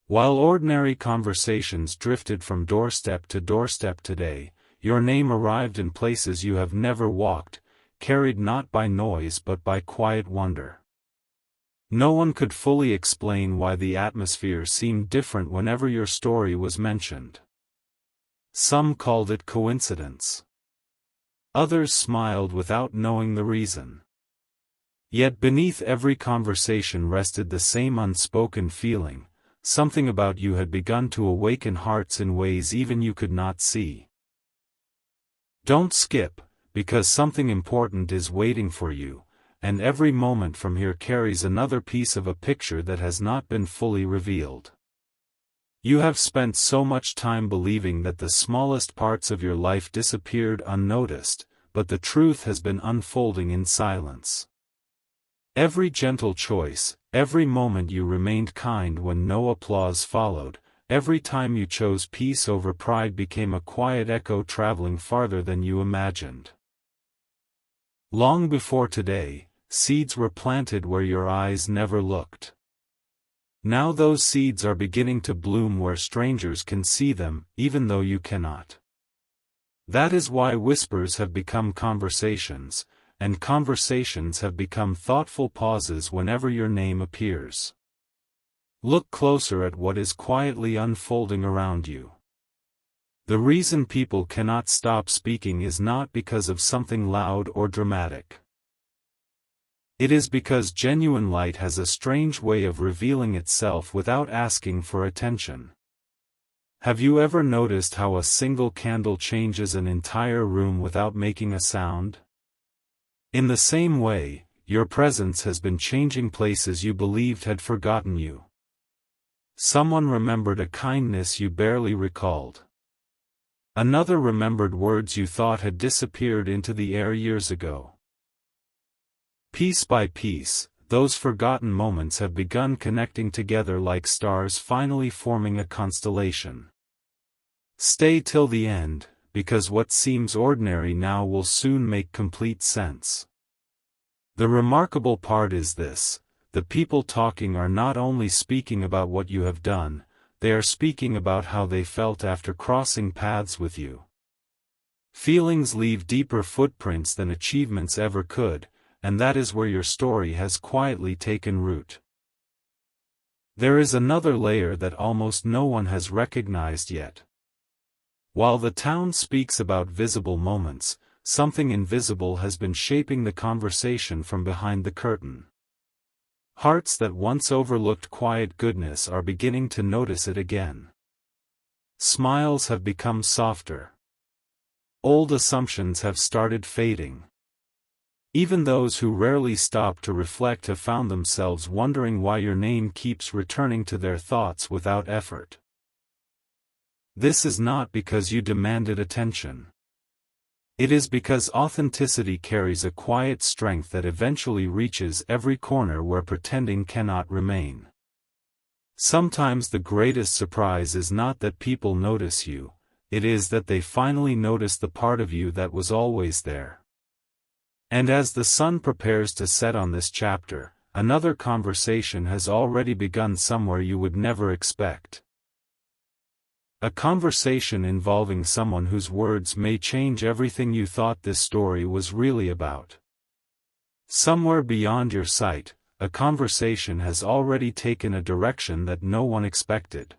While ordinary conversations drifted from doorstep to doorstep today, your name arrived in places you have never walked, carried not by noise but by quiet wonder. No one could fully explain why the atmosphere seemed different whenever your story was mentioned. Some called it coincidence. Others smiled without knowing the reason. Yet beneath every conversation rested the same unspoken feeling. Something about you had begun to awaken hearts in ways even you could not see. Don't skip, because something important is waiting for you, and every moment from here carries another piece of a picture that has not been fully revealed. You have spent so much time believing that the smallest parts of your life disappeared unnoticed, but the truth has been unfolding in silence. Every gentle choice, every moment you remained kind when no applause followed, every time you chose peace over pride became a quiet echo traveling farther than you imagined. Long before today, seeds were planted where your eyes never looked. Now those seeds are beginning to bloom where strangers can see them, even though you cannot. That is why whispers have become conversations, and conversations have become thoughtful pauses whenever your name appears. Look closer at what is quietly unfolding around you. The reason people cannot stop speaking is not because of something loud or dramatic. It is because genuine light has a strange way of revealing itself without asking for attention. Have you ever noticed how a single candle changes an entire room without making a sound? In the same way, your presence has been changing places you believed had forgotten you. Someone remembered a kindness you barely recalled. Another remembered words you thought had disappeared into the air years ago. Piece by piece, those forgotten moments have begun connecting together like stars finally forming a constellation. Stay till the end, because what seems ordinary now will soon make complete sense. The remarkable part is this: the people talking are not only speaking about what you have done, they are speaking about how they felt after crossing paths with you. Feelings leave deeper footprints than achievements ever could, and that is where your story has quietly taken root. There is another layer that almost no one has recognized yet. While the town speaks about visible moments, something invisible has been shaping the conversation from behind the curtain. Hearts that once overlooked quiet goodness are beginning to notice it again. Smiles have become softer. Old assumptions have started fading. Even those who rarely stop to reflect have found themselves wondering why your name keeps returning to their thoughts without effort. This is not because you demanded attention. It is because authenticity carries a quiet strength that eventually reaches every corner where pretending cannot remain. Sometimes the greatest surprise is not that people notice you, it is that they finally notice the part of you that was always there. And as the sun prepares to set on this chapter, another conversation has already begun somewhere you would never expect. A conversation involving someone whose words may change everything you thought this story was really about. Somewhere beyond your sight, a conversation has already taken a direction that no one expected.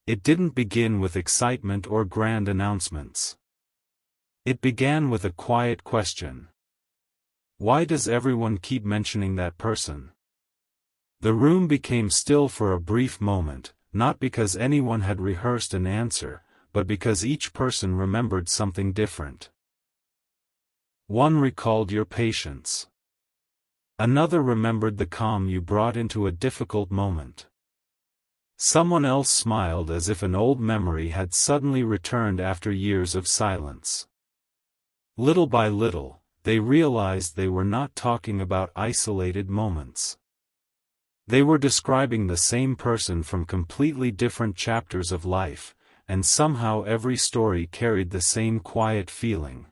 It didn't begin with excitement or grand announcements. It began with a quiet question. Why does everyone keep mentioning that person? The room became still for a brief moment, not because anyone had rehearsed an answer, but because each person remembered something different. One recalled your patience. Another remembered the calm you brought into a difficult moment. Someone else smiled as if an old memory had suddenly returned after years of silence. Little by little, they realized they were not talking about isolated moments. They were describing the same person from completely different chapters of life, and somehow every story carried the same quiet feeling.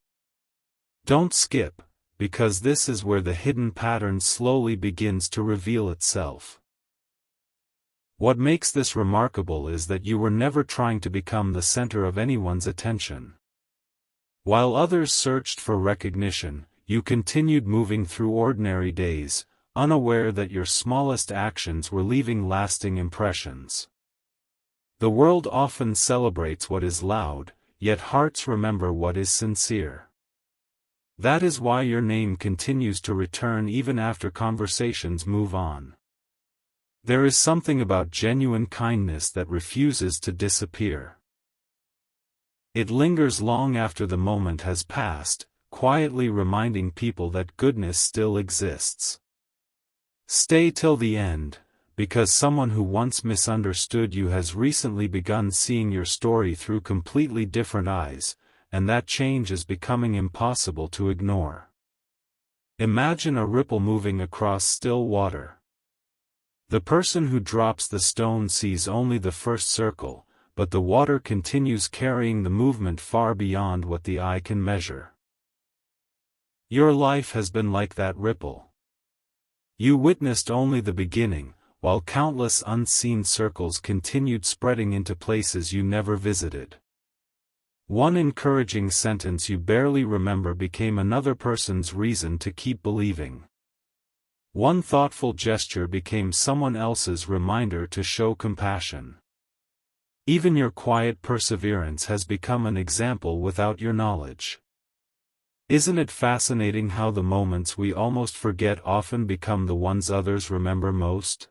Don't skip, because this is where the hidden pattern slowly begins to reveal itself. What makes this remarkable is that you were never trying to become the center of anyone's attention. While others searched for recognition, you continued moving through ordinary days, unaware that your smallest actions were leaving lasting impressions. The world often celebrates what is loud, yet hearts remember what is sincere. That is why your name continues to return even after conversations move on. There is something about genuine kindness that refuses to disappear. It lingers long after the moment has passed, quietly reminding people that goodness still exists. Stay till the end, because someone who once misunderstood you has recently begun seeing your story through completely different eyes, and that change is becoming impossible to ignore. Imagine a ripple moving across still water. The person who drops the stone sees only the first circle, but the water continues carrying the movement far beyond what the eye can measure. Your life has been like that ripple. You witnessed only the beginning, while countless unseen circles continued spreading into places you never visited. One encouraging sentence you barely remember became another person's reason to keep believing. One thoughtful gesture became someone else's reminder to show compassion. Even your quiet perseverance has become an example without your knowledge. Isn't it fascinating how the moments we almost forget often become the ones others remember most?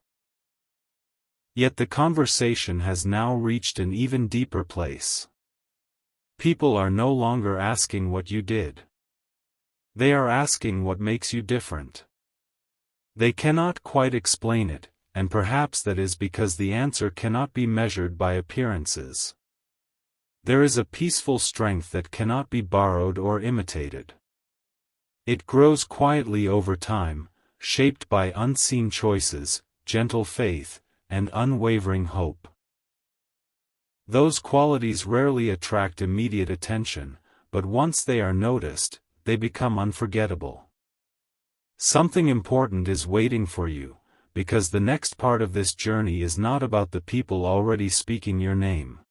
Yet the conversation has now reached an even deeper place. People are no longer asking what you did. They are asking what makes you different. They cannot quite explain it, and perhaps that is because the answer cannot be measured by appearances. There is a peaceful strength that cannot be borrowed or imitated. It grows quietly over time, shaped by unseen choices, gentle faith, and unwavering hope. Those qualities rarely attract immediate attention, but once they are noticed, they become unforgettable. Something important is waiting for you, because the next part of this journey is not about the people already speaking your name.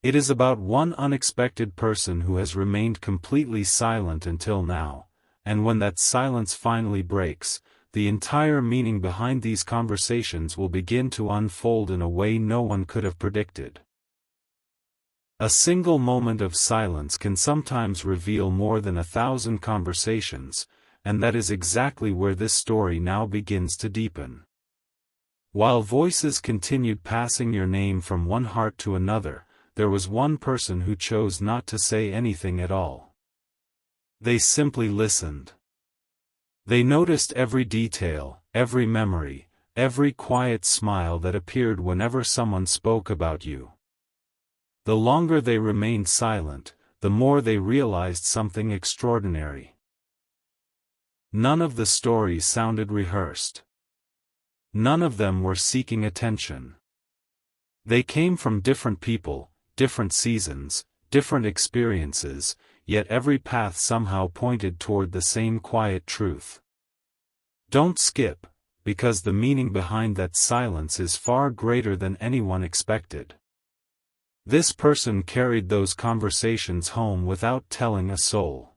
It is about one unexpected person who has remained completely silent until now, and when that silence finally breaks, the entire meaning behind these conversations will begin to unfold in a way no one could have predicted. A single moment of silence can sometimes reveal more than 1,000 conversations, and that is exactly where this story now begins to deepen. While voices continued passing your name from one heart to another, there was one person who chose not to say anything at all. They simply listened. They noticed every detail, every memory, every quiet smile that appeared whenever someone spoke about you. The longer they remained silent, the more they realized something extraordinary. None of the stories sounded rehearsed. None of them were seeking attention. They came from different people, different seasons, different experiences, yet every path somehow pointed toward the same quiet truth. Don't skip, because the meaning behind that silence is far greater than anyone expected. This person carried those conversations home without telling a soul.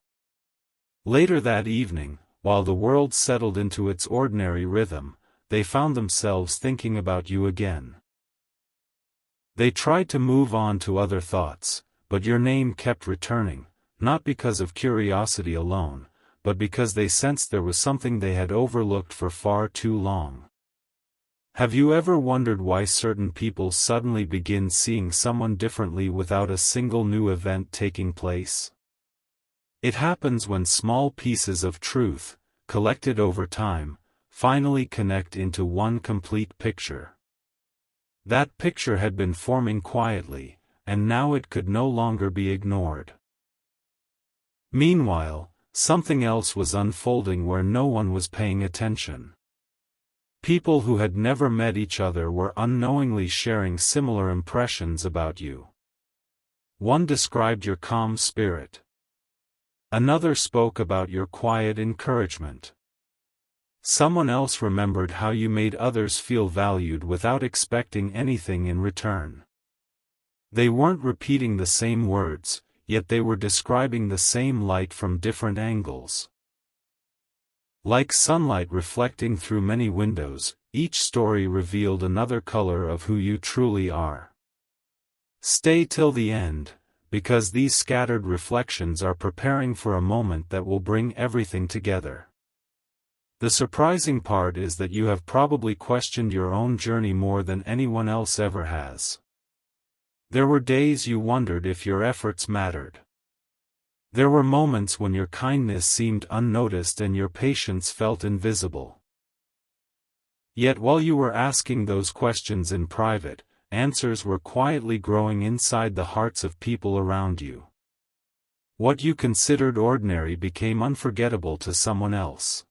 Later that evening, while the world settled into its ordinary rhythm, they found themselves thinking about you again. They tried to move on to other thoughts, but your name kept returning, not because of curiosity alone, but because they sensed there was something they had overlooked for far too long. Have you ever wondered why certain people suddenly begin seeing someone differently without a single new event taking place? It happens when small pieces of truth, collected over time, finally connect into one complete picture. That picture had been forming quietly, and now it could no longer be ignored. Meanwhile, something else was unfolding where no one was paying attention. People who had never met each other were unknowingly sharing similar impressions about you. One described your calm spirit. Another spoke about your quiet encouragement. Someone else remembered how you made others feel valued without expecting anything in return. They weren't repeating the same words, yet they were describing the same light from different angles. Like sunlight reflecting through many windows, each story revealed another color of who you truly are. Stay till the end, because these scattered reflections are preparing for a moment that will bring everything together. The surprising part is that you have probably questioned your own journey more than anyone else ever has. There were days you wondered if your efforts mattered. There were moments when your kindness seemed unnoticed and your patience felt invisible. Yet while you were asking those questions in private, answers were quietly growing inside the hearts of people around you. What you considered ordinary became unforgettable to someone else.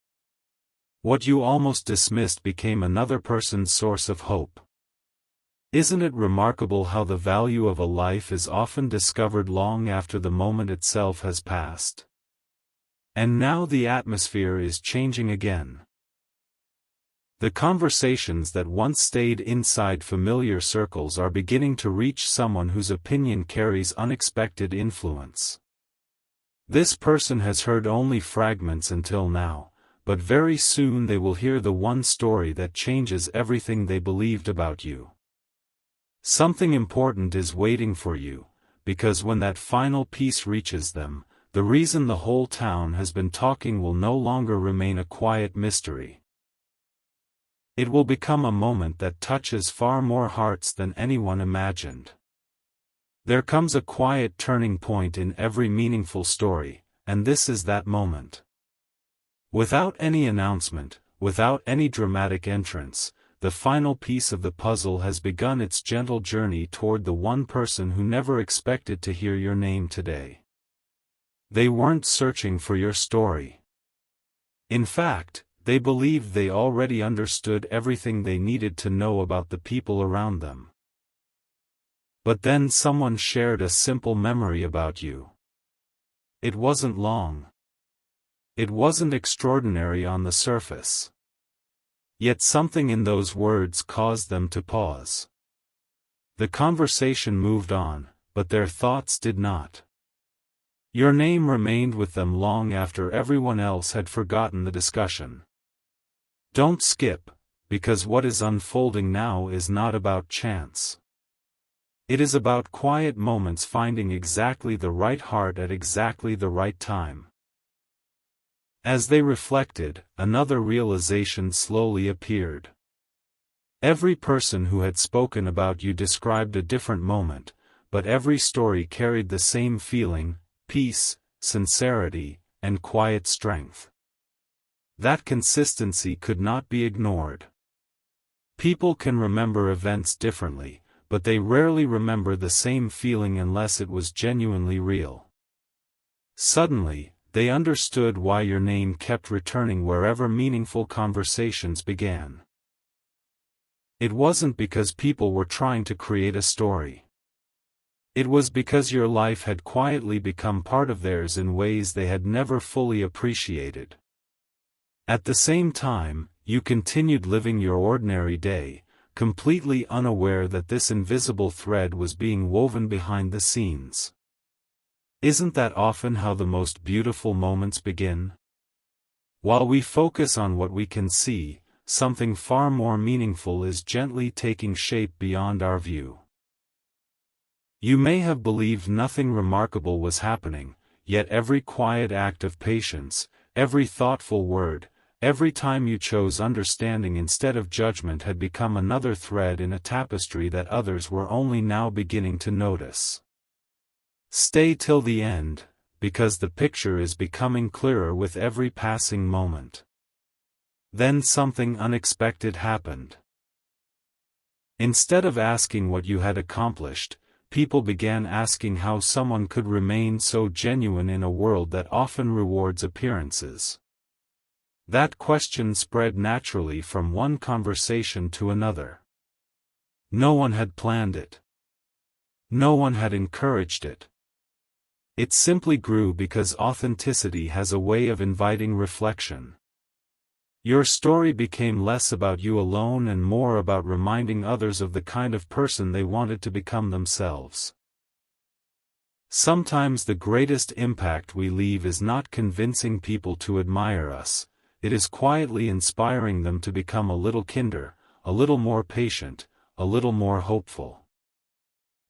What you almost dismissed became another person's source of hope. Isn't it remarkable how the value of a life is often discovered long after the moment itself has passed? And now the atmosphere is changing again. The conversations that once stayed inside familiar circles are beginning to reach someone whose opinion carries unexpected influence. This person has heard only fragments until now, but very soon they will hear the one story that changes everything they believed about you. Something important is waiting for you, because when that final piece reaches them, the reason the whole town has been talking will no longer remain a quiet mystery. It will become a moment that touches far more hearts than anyone imagined. There comes a quiet turning point in every meaningful story, and this is that moment. Without any announcement, without any dramatic entrance, the final piece of the puzzle has begun its gentle journey toward the one person who never expected to hear your name today. They weren't searching for your story. In fact, they believed they already understood everything they needed to know about the people around them. But then someone shared a simple memory about you. It wasn't long. It wasn't extraordinary on the surface. Yet something in those words caused them to pause. The conversation moved on, but their thoughts did not. Your name remained with them long after everyone else had forgotten the discussion. Don't skip, because what is unfolding now is not about chance. It is about quiet moments finding exactly the right heart at exactly the right time. As they reflected, another realization slowly appeared. Every person who had spoken about you described a different moment, but every story carried the same feeling: peace, sincerity, and quiet strength. That consistency could not be ignored. People can remember events differently, but they rarely remember the same feeling unless it was genuinely real. Suddenly, they understood why your name kept returning wherever meaningful conversations began. It wasn't because people were trying to create a story. It was because your life had quietly become part of theirs in ways they had never fully appreciated. At the same time, you continued living your ordinary day, completely unaware that this invisible thread was being woven behind the scenes. Isn't that often how the most beautiful moments begin? While we focus on what we can see, something far more meaningful is gently taking shape beyond our view. You may have believed nothing remarkable was happening, yet every quiet act of patience, every thoughtful word, every time you chose understanding instead of judgment had become another thread in a tapestry that others were only now beginning to notice. Stay till the end, because the picture is becoming clearer with every passing moment. Then something unexpected happened. Instead of asking what you had accomplished, people began asking how someone could remain so genuine in a world that often rewards appearances. That question spread naturally from one conversation to another. No one had planned it. No one had encouraged it. It simply grew because authenticity has a way of inviting reflection. Your story became less about you alone and more about reminding others of the kind of person they wanted to become themselves. Sometimes the greatest impact we leave is not convincing people to admire us, it is quietly inspiring them to become a little kinder, a little more patient, a little more hopeful.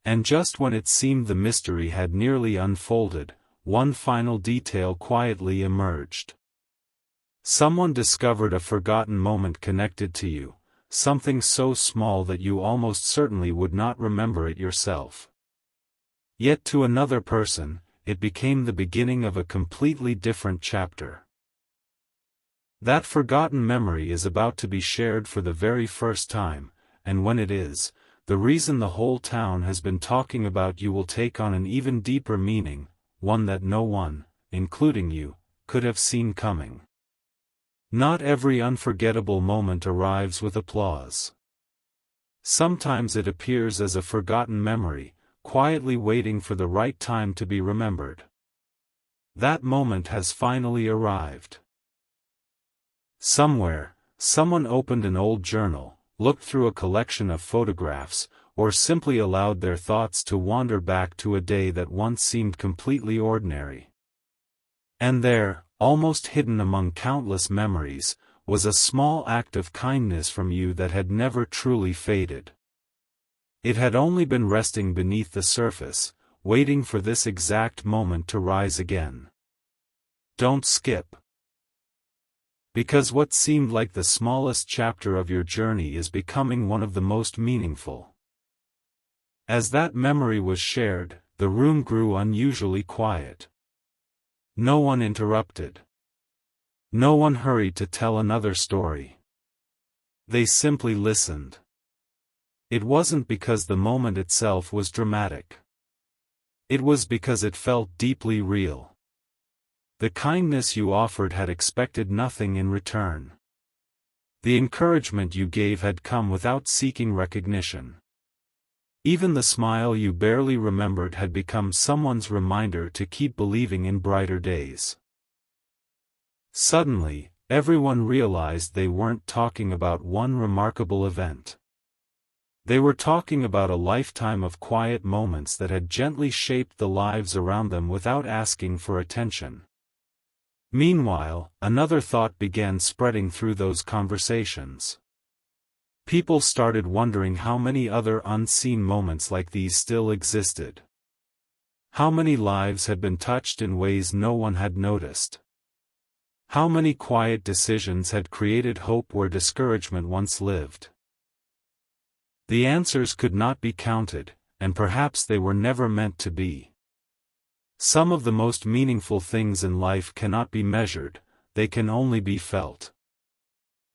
And just when it seemed the mystery had nearly unfolded, one final detail quietly emerged. Someone discovered a forgotten moment connected to you, something so small that you almost certainly would not remember it yourself. Yet to another person, it became the beginning of a completely different chapter. That forgotten memory is about to be shared for the very first time, and when it is, the reason the whole town has been talking about you will take on an even deeper meaning, one that no one, including you, could have seen coming. Not every unforgettable moment arrives with applause. Sometimes it appears as a forgotten memory, quietly waiting for the right time to be remembered. That moment has finally arrived. Somewhere, someone opened an old journal, looked through a collection of photographs, or simply allowed their thoughts to wander back to a day that once seemed completely ordinary. And there, almost hidden among countless memories, was a small act of kindness from you that had never truly faded. It had only been resting beneath the surface, waiting for this exact moment to rise again. Don't skip. Because what seemed like the smallest chapter of your journey is becoming one of the most meaningful. As that memory was shared, the room grew unusually quiet. No one interrupted. No one hurried to tell another story. They simply listened. It wasn't because the moment itself was dramatic. It was because it felt deeply real. The kindness you offered had expected nothing in return. The encouragement you gave had come without seeking recognition. Even the smile you barely remembered had become someone's reminder to keep believing in brighter days. Suddenly, everyone realized they weren't talking about one remarkable event. They were talking about a lifetime of quiet moments that had gently shaped the lives around them without asking for attention. Meanwhile, another thought began spreading through those conversations. People started wondering how many other unseen moments like these still existed. How many lives had been touched in ways no one had noticed. How many quiet decisions had created hope where discouragement once lived. The answers could not be counted, and perhaps they were never meant to be. Some of the most meaningful things in life cannot be measured, they can only be felt.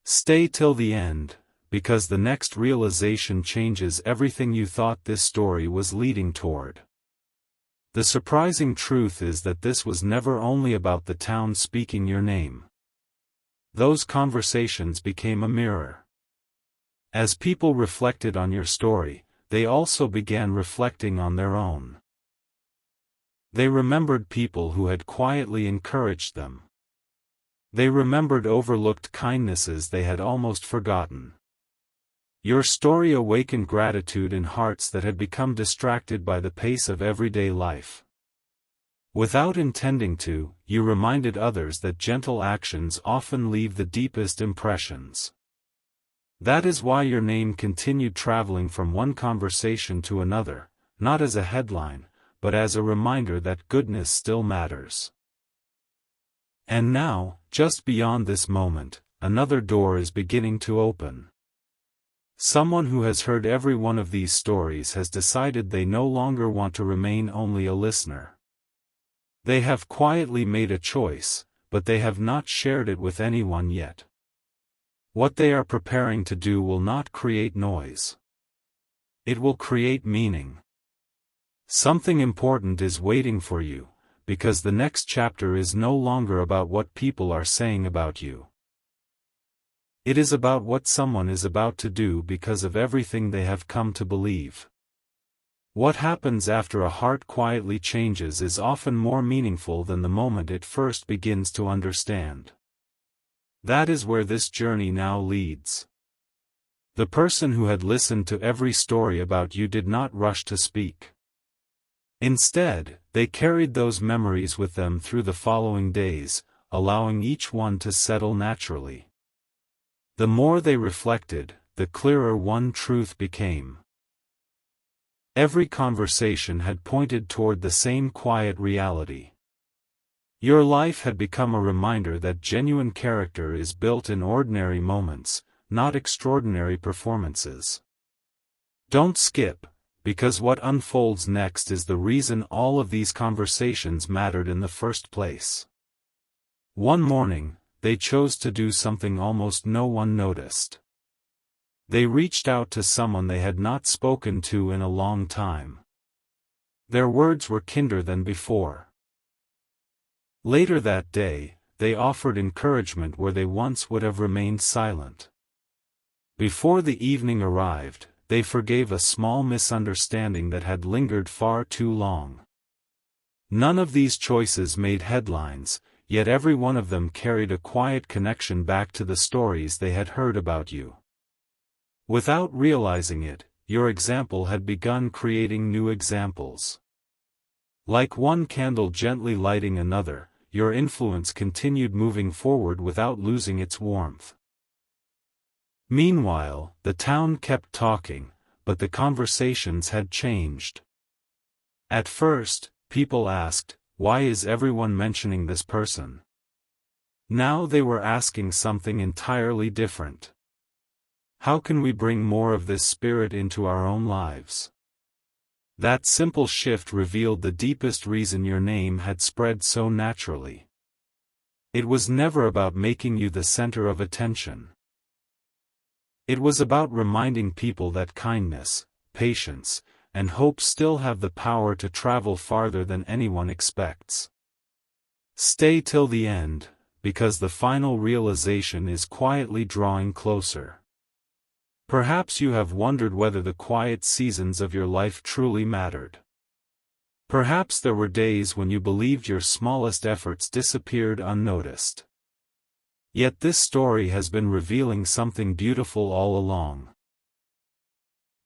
Stay till the end, because the next realization changes everything you thought this story was leading toward. The surprising truth is that this was never only about the town speaking your name. Those conversations became a mirror. As people reflected on your story, they also began reflecting on their own. They remembered people who had quietly encouraged them. They remembered overlooked kindnesses they had almost forgotten. Your story awakened gratitude in hearts that had become distracted by the pace of everyday life. Without intending to, you reminded others that gentle actions often leave the deepest impressions. That is why your name continued traveling from one conversation to another, not as a headline, but as a reminder that goodness still matters. And now, just beyond this moment, another door is beginning to open. Someone who has heard every one of these stories has decided they no longer want to remain only a listener. They have quietly made a choice, but they have not shared it with anyone yet. What they are preparing to do will not create noise. It will create meaning. Something important is waiting for you, because the next chapter is no longer about what people are saying about you. It is about what someone is about to do because of everything they have come to believe. What happens after a heart quietly changes is often more meaningful than the moment it first begins to understand. That is where this journey now leads. The person who had listened to every story about you did not rush to speak. Instead, they carried those memories with them through the following days, allowing each one to settle naturally. The more they reflected, the clearer one truth became. Every conversation had pointed toward the same quiet reality. Your life had become a reminder that genuine character is built in ordinary moments, not extraordinary performances. Don't skip, because what unfolds next is the reason all of these conversations mattered in the first place. One morning, they chose to do something almost no one noticed. They reached out to someone they had not spoken to in a long time. Their words were kinder than before. Later that day, they offered encouragement where they once would have remained silent. Before the evening arrived, they forgave a small misunderstanding that had lingered far too long. None of these choices made headlines, yet every one of them carried a quiet connection back to the stories they had heard about you. Without realizing it, your example had begun creating new examples. Like one candle gently lighting another, your influence continued moving forward without losing its warmth. Meanwhile, the town kept talking, but the conversations had changed. At first, people asked, "Why is everyone mentioning this person?" Now they were asking something entirely different. How can we bring more of this spirit into our own lives? That simple shift revealed the deepest reason your name had spread so naturally. It was never about making you the center of attention. It was about reminding people that kindness, patience, and hope still have the power to travel farther than anyone expects. Stay till the end, because the final realization is quietly drawing closer. Perhaps you have wondered whether the quiet seasons of your life truly mattered. Perhaps there were days when you believed your smallest efforts disappeared unnoticed. Yet this story has been revealing something beautiful all along.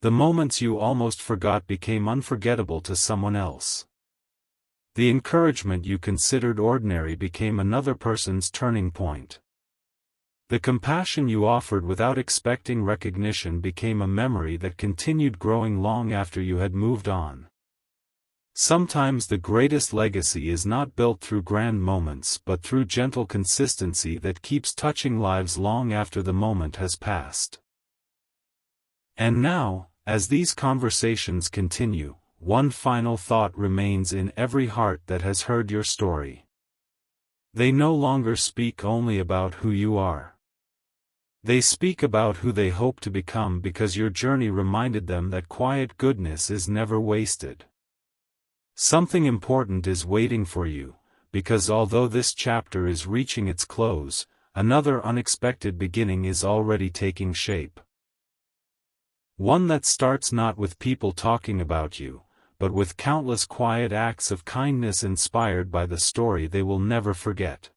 The moments you almost forgot became unforgettable to someone else. The encouragement you considered ordinary became another person's turning point. The compassion you offered without expecting recognition became a memory that continued growing long after you had moved on. Sometimes the greatest legacy is not built through grand moments but through gentle consistency that keeps touching lives long after the moment has passed. And now, as these conversations continue, one final thought remains in every heart that has heard your story. They no longer speak only about who you are. They speak about who they hope to become because your journey reminded them that quiet goodness is never wasted. Something important is waiting for you, because although this chapter is reaching its close, another unexpected beginning is already taking shape. One that starts not with people talking about you, but with countless quiet acts of kindness inspired by the story they will never forget.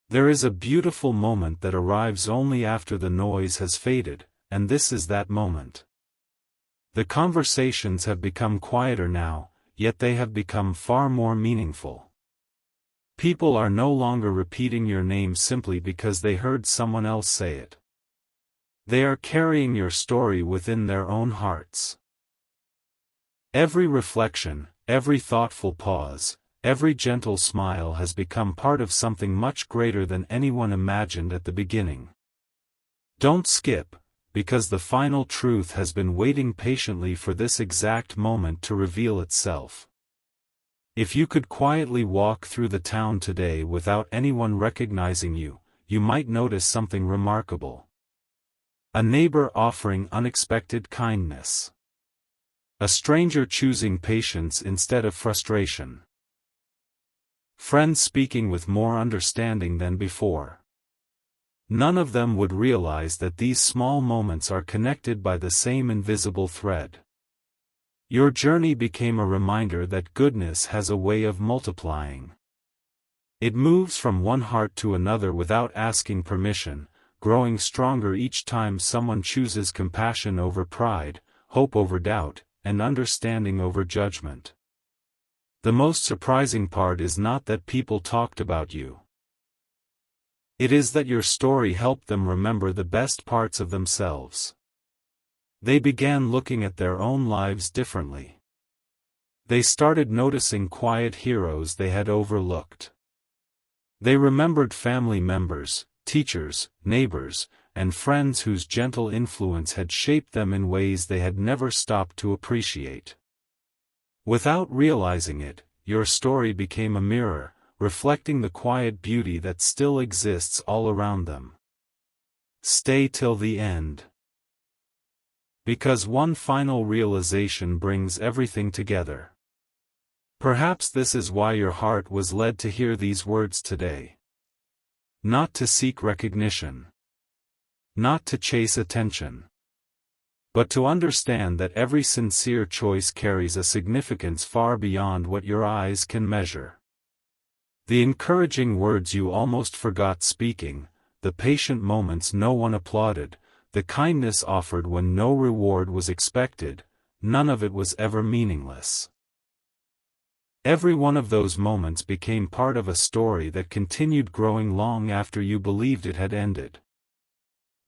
There is a beautiful moment that arrives only after the noise has faded, and this is that moment. The conversations have become quieter now, yet they have become far more meaningful. People are no longer repeating your name simply because they heard someone else say it. They are carrying your story within their own hearts. Every reflection, every thoughtful pause, every gentle smile has become part of something much greater than anyone imagined at the beginning. Don't skip, because the final truth has been waiting patiently for this exact moment to reveal itself. If you could quietly walk through the town today without anyone recognizing you, you might notice something remarkable. A neighbor offering unexpected kindness. A stranger choosing patience instead of frustration. Friends speaking with more understanding than before. None of them would realize that these small moments are connected by the same invisible thread. Your journey became a reminder that goodness has a way of multiplying. It moves from one heart to another without asking permission, growing stronger each time someone chooses compassion over pride, hope over doubt, and understanding over judgment. The most surprising part is not that people talked about you. It is that your story helped them remember the best parts of themselves. They began looking at their own lives differently. They started noticing quiet heroes they had overlooked. They remembered family members, teachers, neighbors, and friends whose gentle influence had shaped them in ways they had never stopped to appreciate. Without realizing it, your story became a mirror, reflecting the quiet beauty that still exists all around them. Stay till the end. Because one final realization brings everything together. Perhaps this is why your heart was led to hear these words today. Not to seek recognition. Not to chase attention. But to understand that every sincere choice carries a significance far beyond what your eyes can measure. The encouraging words you almost forgot speaking, the patient moments no one applauded, the kindness offered when no reward was expected, none of it was ever meaningless. Every one of those moments became part of a story that continued growing long after you believed it had ended.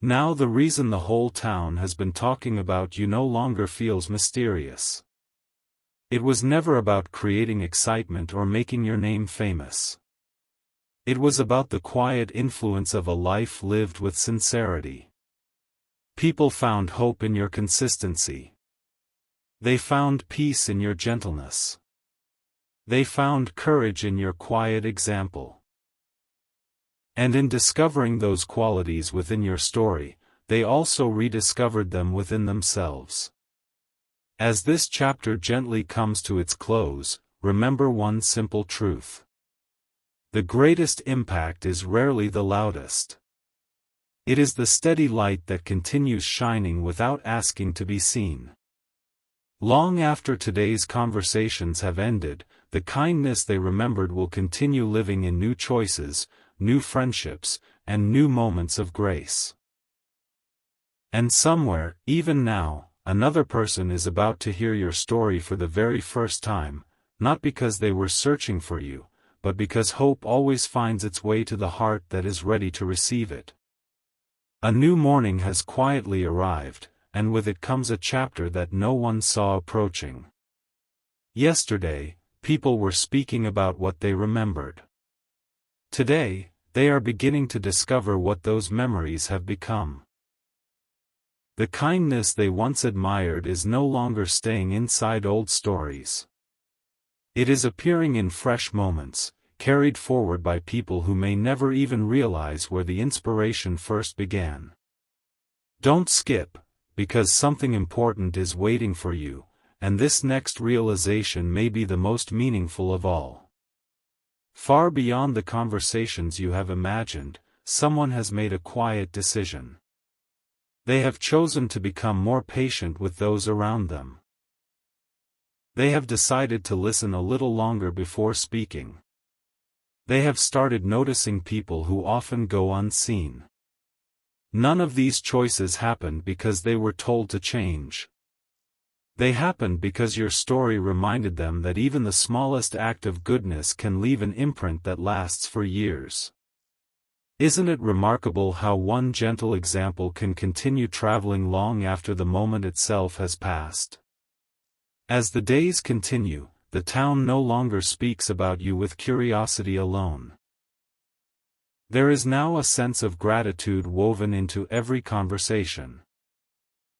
Now the reason the whole town has been talking about you no longer feels mysterious. It was never about creating excitement or making your name famous. It was about the quiet influence of a life lived with sincerity. People found hope in your consistency. They found peace in your gentleness. They found courage in your quiet example. And in discovering those qualities within your story, they also rediscovered them within themselves. As this chapter gently comes to its close, remember one simple truth. The greatest impact is rarely the loudest. It is the steady light that continues shining without asking to be seen. Long after today's conversations have ended, the kindness they remembered will continue living in new choices, new friendships, and new moments of grace. And somewhere, even now, another person is about to hear your story for the very first time, not because they were searching for you, but because hope always finds its way to the heart that is ready to receive it. A new morning has quietly arrived, and with it comes a chapter that no one saw approaching. Yesterday, people were speaking about what they remembered. Today, they are beginning to discover what those memories have become. The kindness they once admired is no longer staying inside old stories. It is appearing in fresh moments, carried forward by people who may never even realize where the inspiration first began. Don't skip, because something important is waiting for you, and this next realization may be the most meaningful of all. Far beyond the conversations you have imagined, someone has made a quiet decision. They have chosen to become more patient with those around them. They have decided to listen a little longer before speaking. They have started noticing people who often go unseen. None of these choices happened because they were told to change. They happened because your story reminded them that even the smallest act of goodness can leave an imprint that lasts for years. Isn't it remarkable how one gentle example can continue traveling long after the moment itself has passed? As the days continue, the town no longer speaks about you with curiosity alone. There is now a sense of gratitude woven into every conversation.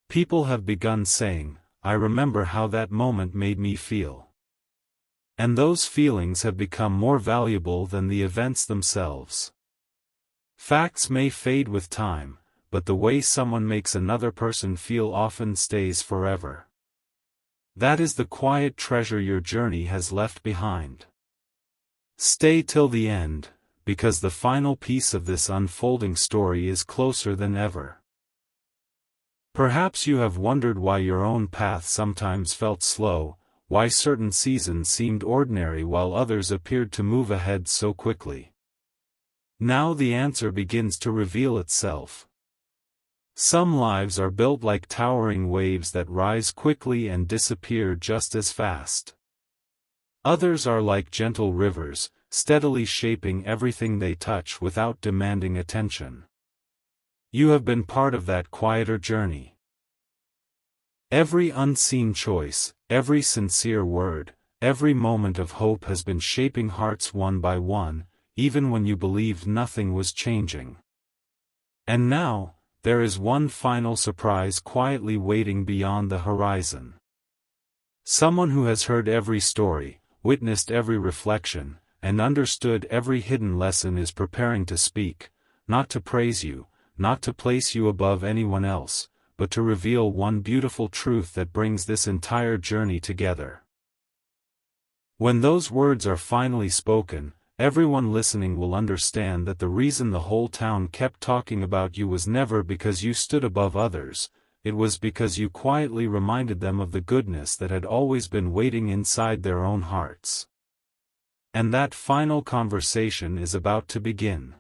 People have begun saying, "I remember how that moment made me feel." And those feelings have become more valuable than the events themselves. Facts may fade with time, but the way someone makes another person feel often stays forever. That is the quiet treasure your journey has left behind. Stay till the end, because the final piece of this unfolding story is closer than ever. Perhaps you have wondered why your own path sometimes felt slow, why certain seasons seemed ordinary while others appeared to move ahead so quickly. Now the answer begins to reveal itself. Some lives are built like towering waves that rise quickly and disappear just as fast. Others are like gentle rivers, steadily shaping everything they touch without demanding attention. You have been part of that quieter journey. Every unseen choice, every sincere word, every moment of hope has been shaping hearts one by one, even when you believed nothing was changing. And now, there is one final surprise quietly waiting beyond the horizon. Someone who has heard every story, witnessed every reflection, and understood every hidden lesson is preparing to speak, not to praise you, not to place you above anyone else, but to reveal one beautiful truth that brings this entire journey together. When those words are finally spoken, everyone listening will understand that the reason the whole town kept talking about you was never because you stood above others, it was because you quietly reminded them of the goodness that had always been waiting inside their own hearts. And that final conversation is about to begin.